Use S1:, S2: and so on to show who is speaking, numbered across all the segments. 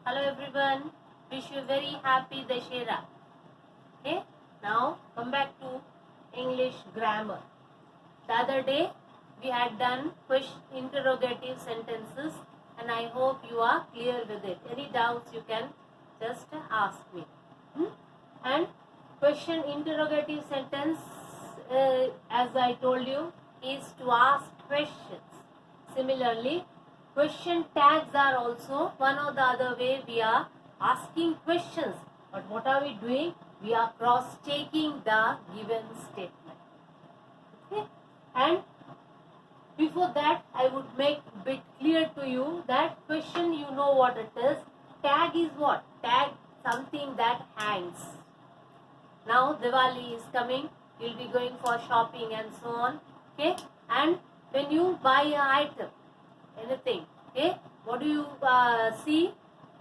S1: Hello everyone. Wish you very happy Dashera. Okay. Now come back to English grammar. The other day we had done interrogative sentences and I hope you are clear with it. Any doubts you can just ask me. And question interrogative sentence as I told you is to ask questions. Similarly, question tags are also one or the other way we are asking questions. But what are we doing? We are cross-checking the given statement. Okay? And before that, I would make a bit clear to you that question, you know what it is. Tag is what? Tag something that hangs. Now Diwali is coming. You'll be going for shopping and so on. Okay? And when you buy an item, anything, okay, what do you see?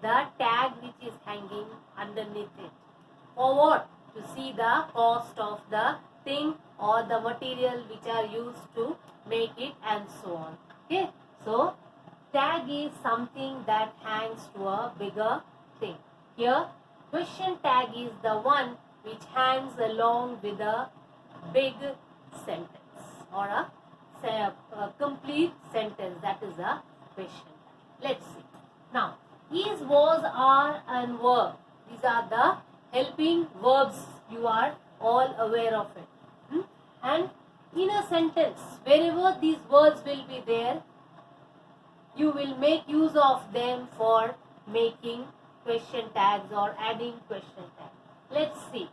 S1: The tag which is hanging underneath it. For what? To see the cost of the thing or the material which are used to make it and so on. Okay, so tag is something that hangs to a bigger thing. Here, question tag is the one which hangs along with a big sentence or a complete sentence. That is a question. Let's see. Now, is, was, are and were. These are the helping verbs. You are all aware of it. And in a sentence, wherever these words will be there, you will make use of them for making question tags or adding question tags. Let's see.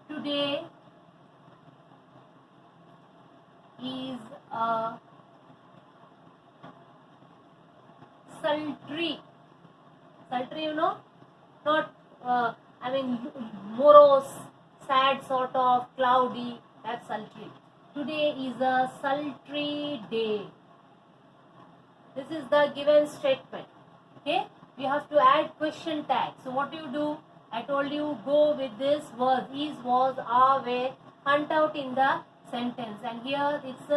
S1: Today is a sultry, you know, not morose, sad sort of, cloudy, that's sultry. Today is a sultry day. This is the given statement. Okay, we have to add question tag. So what do? I told you, go with this word, is, was, are, were, hunt out in the sentence, and here it's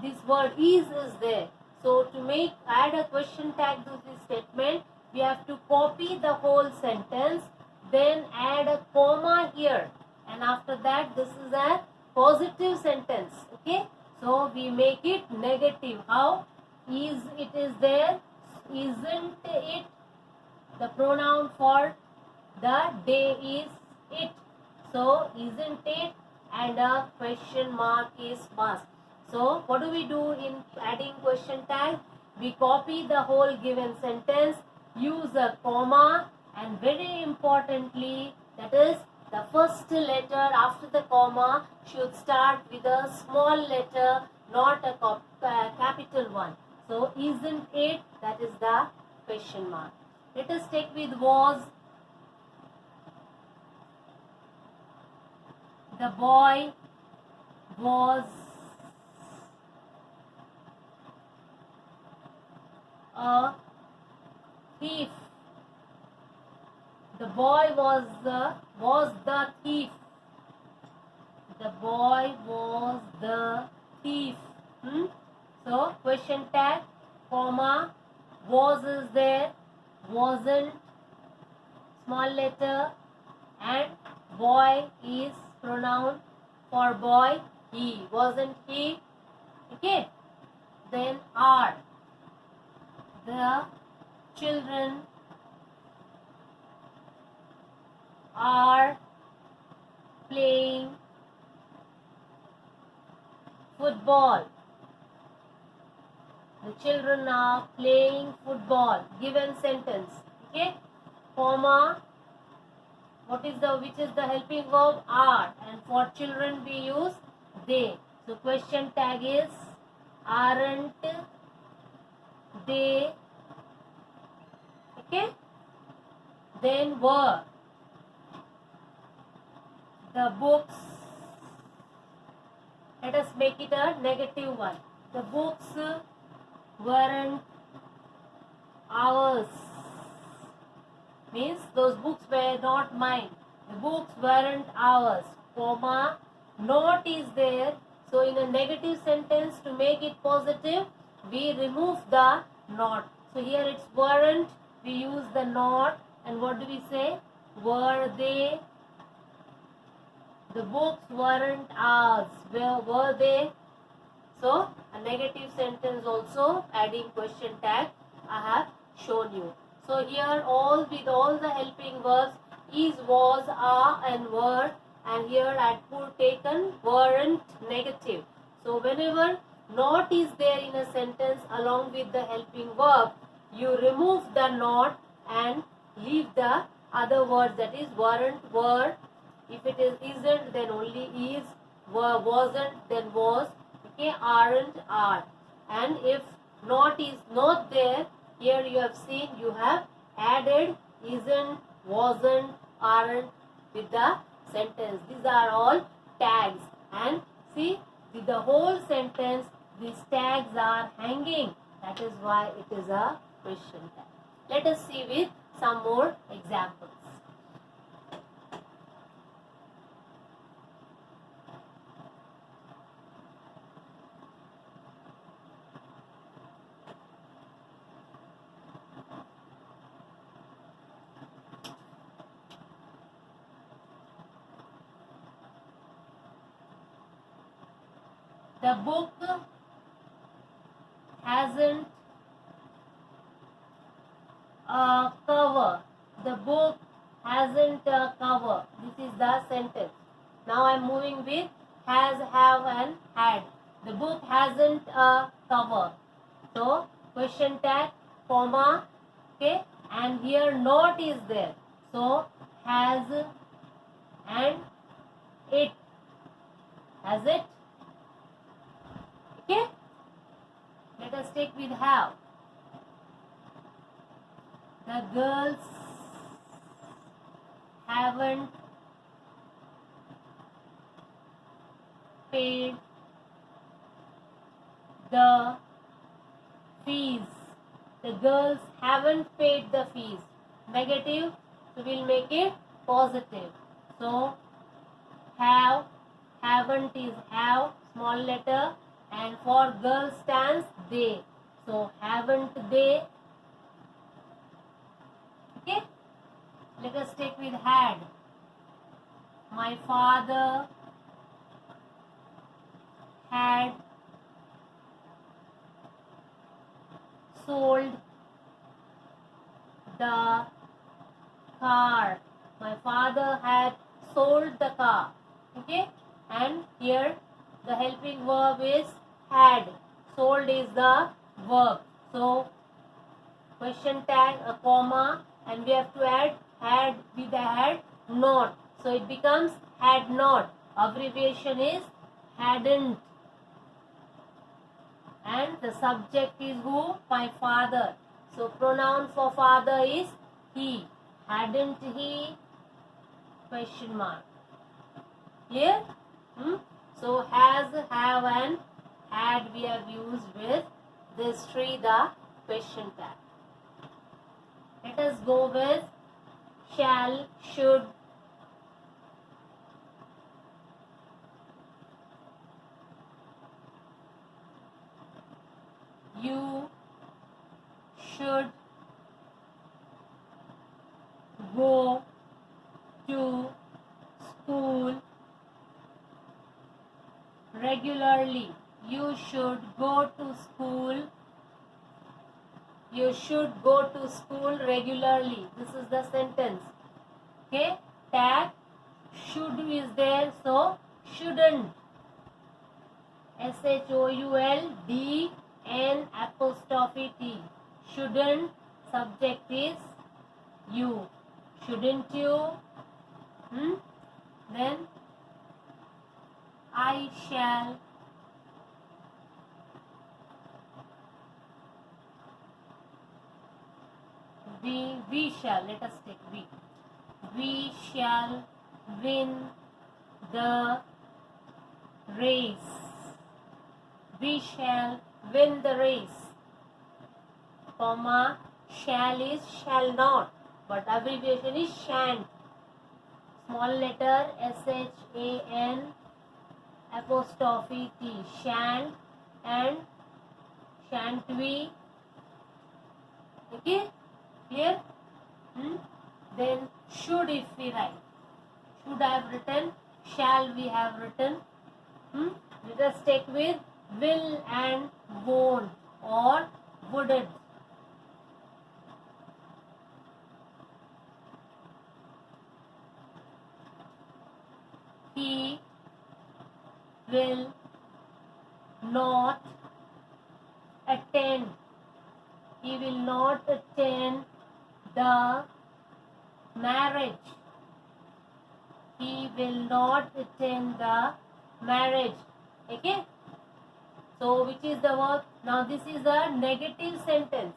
S1: this word is there. So to add a question tag to this statement, we have to copy the whole sentence, then add a comma here, and after that this is a positive sentence. Okay, so we make it negative. How? Is, it is there, isn't it, the pronoun for the day is it, so isn't it, and a question mark is must. So what do we do in adding question tag? We copy the whole given sentence, use a comma, and very importantly, that is the first letter after the comma should start with a small letter, not a capital one. So isn't it, that is the question mark. Let us take with was. The boy was a thief. The boy was the thief. The boy was the thief. So question tag, comma, was is there, wasn't, small letter, and boy is pronoun for boy, he, wasn't he. Okay, then are. The children are playing football. The children are playing football. Given sentence. Okay, comma, which is the helping verb? Are, and for children we use they. So question tag is aren't they. Okay, then were. The books, let us make it a negative one. The books weren't ours. Means those books were not mine. The books weren't ours. Comma, not is there. So in a negative sentence, to make it positive, we remove the not. So here it's weren't, we use the not, and what do we say? Were they? The books weren't ours. Where were they? So a negative sentence also adding question tag I have shown you. So here all with all the helping verbs is, was, are and were, and here I had put taken weren't negative. So whenever not is there in a sentence along with the helping verb, you remove the not and leave the other words, that is weren't, were. If it is isn't, then only is, were, wasn't, then was, okay, aren't, are. And if not is not there, here you have seen you have added isn't, wasn't, aren't with the sentence. These are all tags, and see, with the whole sentence these tags are hanging. That is why it is a question tag. Let us see with some more examples. The book hasn't a cover. The book hasn't a cover. This is the sentence. Now I am moving with has, have and had. The book hasn't a cover. So question tag, comma, okay, and here not is there. So has and it. Has it? Okay. Let us take with have. The girls haven't paid the fees. The girls haven't paid the fees. Negative, so we'll make it positive. So have, haven't is have, small letter, and for girls stands they. So haven't they? Okay. Let us take with had. My father had sold the car. My father had sold the car. Okay. And here the helping verb is had. Sold is the verb. So question tag, a comma, and we have to add had with the had not. So it becomes had not. Abbreviation is hadn't. And the subject is who? My father. So pronoun for father is he. Hadn't he? Question mark. Clear? So has, have and had we have used with this three, the question tag. Let us go with shall, should. You should go to school regularly. You should go to school. You should go to school regularly. This is the sentence. Okay. Tag should is there, so shouldn't. SHOULDN'T. Shouldn't. Subject is you. Shouldn't you? Then I shall we shall, let us take we shall win the race. We shall win the race. Comma, shall is shall not, but abbreviation is shan't. Small letter SHAN apostrophe T. Shan't and shan't we. Okay. Clear? Then should, if we write, should I have written, shall we have written. Let us take with will and won't or wouldn't. He will not attend. He will not attend the marriage. He will not attend the marriage. Okay? So which is the verb? Now this is a negative sentence.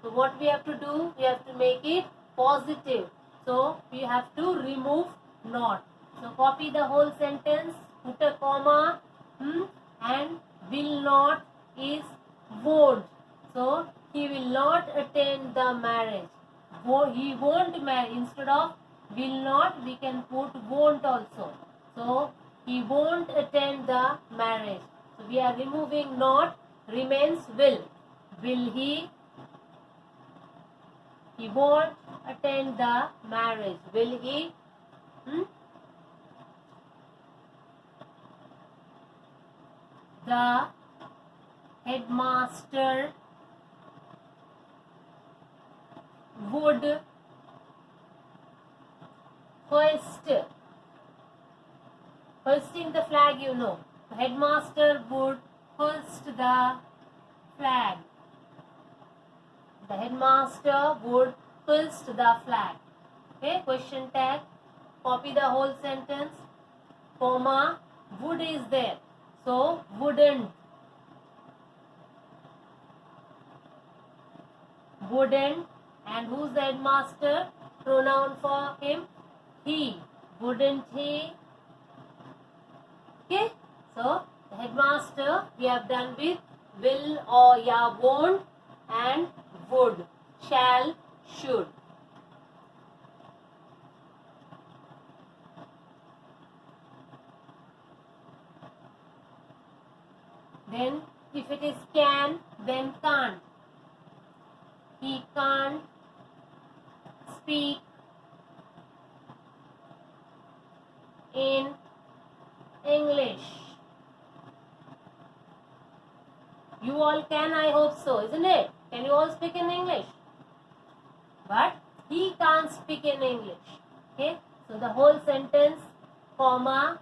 S1: So what we have to do? We have to make it positive. So we have to remove not. So copy the whole sentence, put a comma, and will not is won't. So he will not attend the marriage. He won't marry. Instead of will not, we can put won't also. So he won't attend the marriage. So we are removing not, remains will. Will he? He won't attend the marriage. Will he? The headmaster would hoisting the flag, you know. The headmaster would hoist the flag. The headmaster would hoist the flag. Okay, question tag. Copy the whole sentence. Comma, would is there. So, wouldn't. Wouldn't. And who's the headmaster? Pronoun for him? He. Wouldn't he? Okay. So, the headmaster we have done with will or won't and would. Shall, should. Then if it is can, then can't. He can't speak in English. You all can, I hope so, isn't it? Can you all speak in English? But he can't speak in English. Okay? So the whole sentence, comma,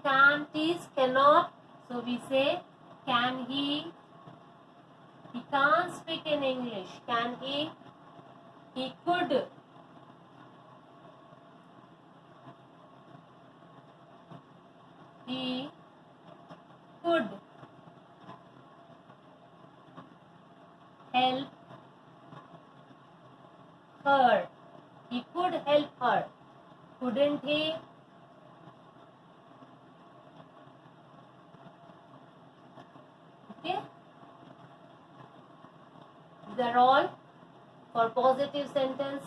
S1: can't is cannot. So we say, can he? He can't speak in English. Can he? He could. He could help her. He could help her. Couldn't he? Okay. These are all for positive sentence.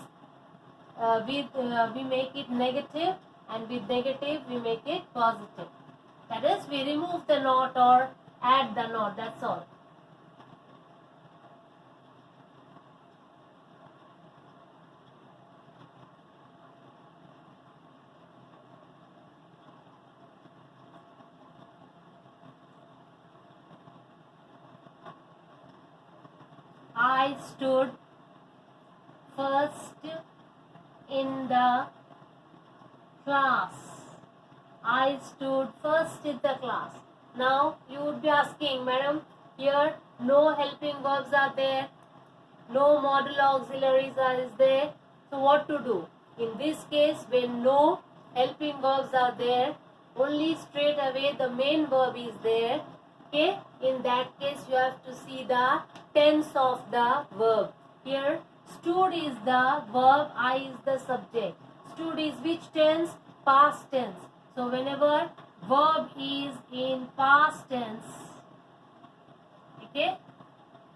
S1: We make it negative, and with negative we make it positive. That is, we remove the not or add the not. That's all. I stood first in the class. I stood first in the class. Now you would be asking, madam, here no helping verbs are there, no modal auxiliaries is there. So what to do? In this case, when no helping verbs are there, only straight away the main verb is there. Okay, in that case you have to see the tense of the verb. Here stood is the verb, I is the subject. Stood is which tense? Past tense. So whenever verb is in past tense, okay,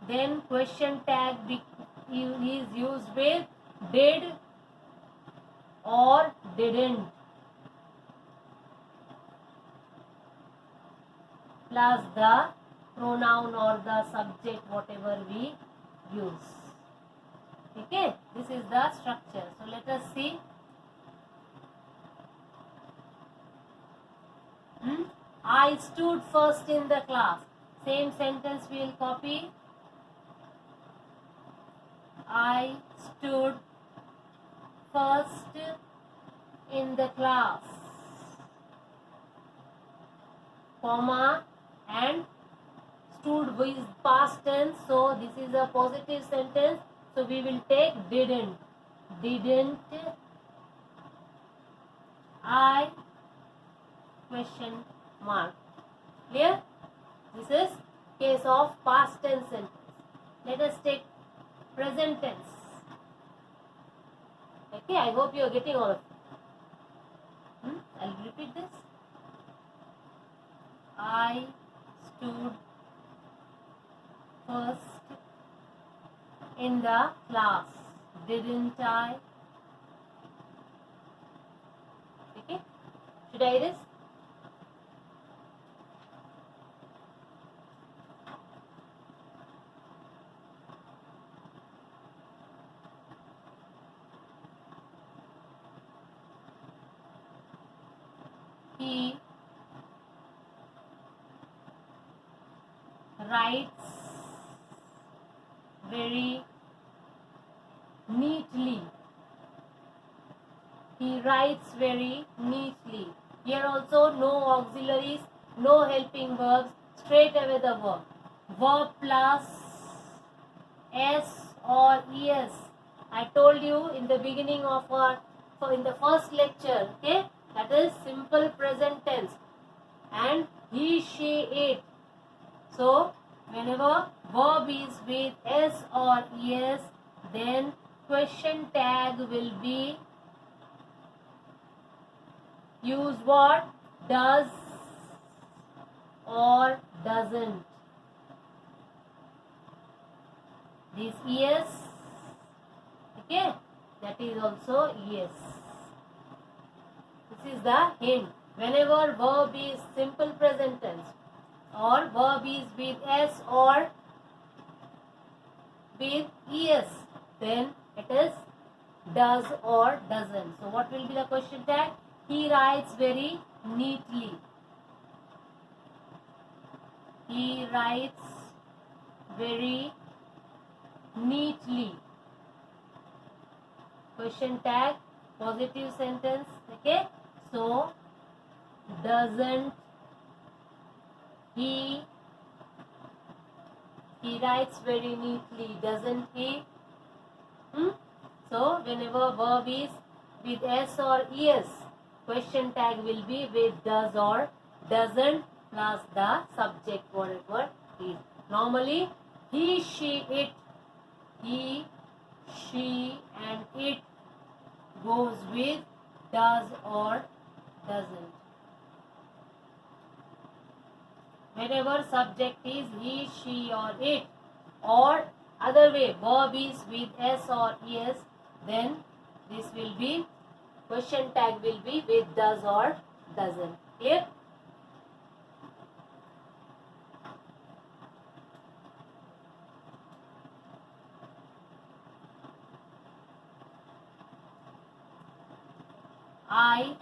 S1: then question tag is used with did or didn't plus the pronoun or the subject, whatever we use. Okay, this is the structure. So let us see. I stood first in the class. Same sentence we will copy. I stood first in the class, comma, and stood with past tense, so this is a positive sentence, so we will take didn't I question mark. Clear? This is case of past tense sentence. Let us take present tense. Okay, I hope you are getting all of it. I'll repeat this. I stood first in the class, didn't I? Okay, should I erase? He writes very neatly. He writes very neatly. Here also no auxiliaries, no helping verbs, straight away the verb. Verb plus S or ES. I told you in the beginning of in the first lecture, okay, that is simple present tense. And he, she, it. So whenever verb is with S or ES, then question tag will be use what? Does or doesn't. This ES, okay, that is also ES. This is the hint. Whenever verb is simple present tense or verb is with S or with ES, then it is does or doesn't. So what will be the question tag? He writes very neatly. He writes very neatly. Question tag, positive sentence. Okay, so doesn't he writes very neatly, doesn't he? So whenever verb is with S or ES, question tag will be with does or doesn't plus the subject whatever is. Normally he, she, it, he, she and it goes with does or doesn't. Whenever subject is he, she or it, or other way verb is with S or ES, then this will be question tag will be with does or doesn't. Clear? I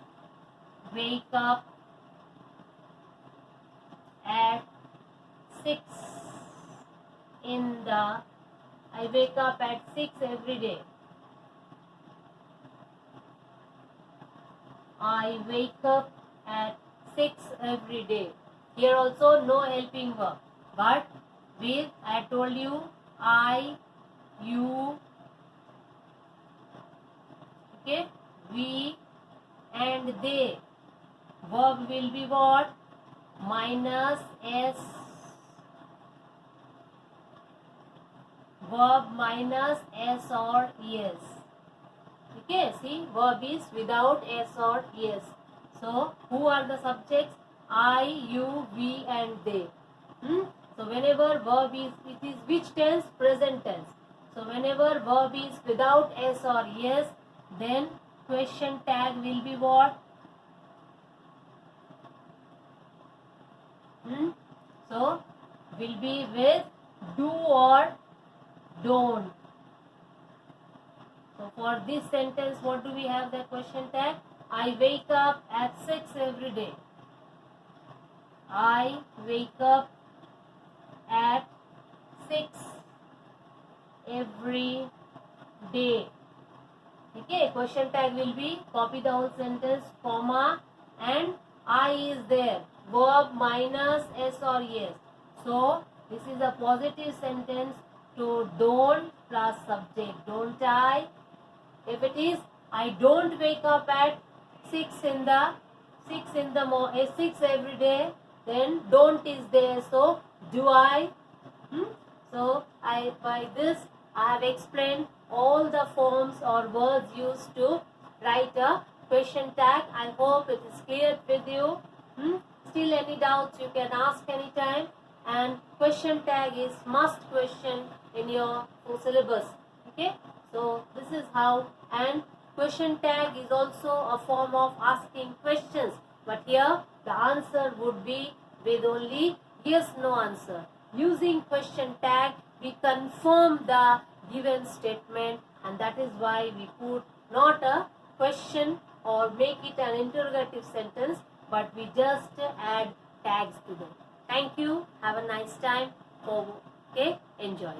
S1: wake up at 6 I wake up at 6 every day. I wake up at 6 every day. Here also no helping verb, but with I told you I, you, okay, we and they. Verb will be what? Minus S. Verb minus S or ES. Okay, see, verb is without S or ES. So, who are the subjects? I, you, we and they. So, whenever verb is, it is which tense? Present tense. So, whenever verb is without S or ES, then question tag will be what? So, will be with do or don't. So for this sentence, what do we have the question tag? I wake up at 6 every day. I wake up at 6 every day. Okay, question tag will be copy the whole sentence, comma, and I is there. Verb minus S or yes. So this is a positive sentence to don't plus subject. Don't I? If it is I don't wake up at 6 in the 6 every day, then don't is there. So do I? So by this I have explained all the forms or words used to write a question tag. I hope it is clear with you. Still any doubts you can ask anytime. And question tag is must question in your syllabus. Okay, so this is how. And question tag is also a form of asking questions, but here the answer would be with only yes no answer. Using question tag we confirm the given statement, and that is why we put not a question or make it an interrogative sentence, but we just add tags to them. Thank you. Have a nice time. Okay, enjoy.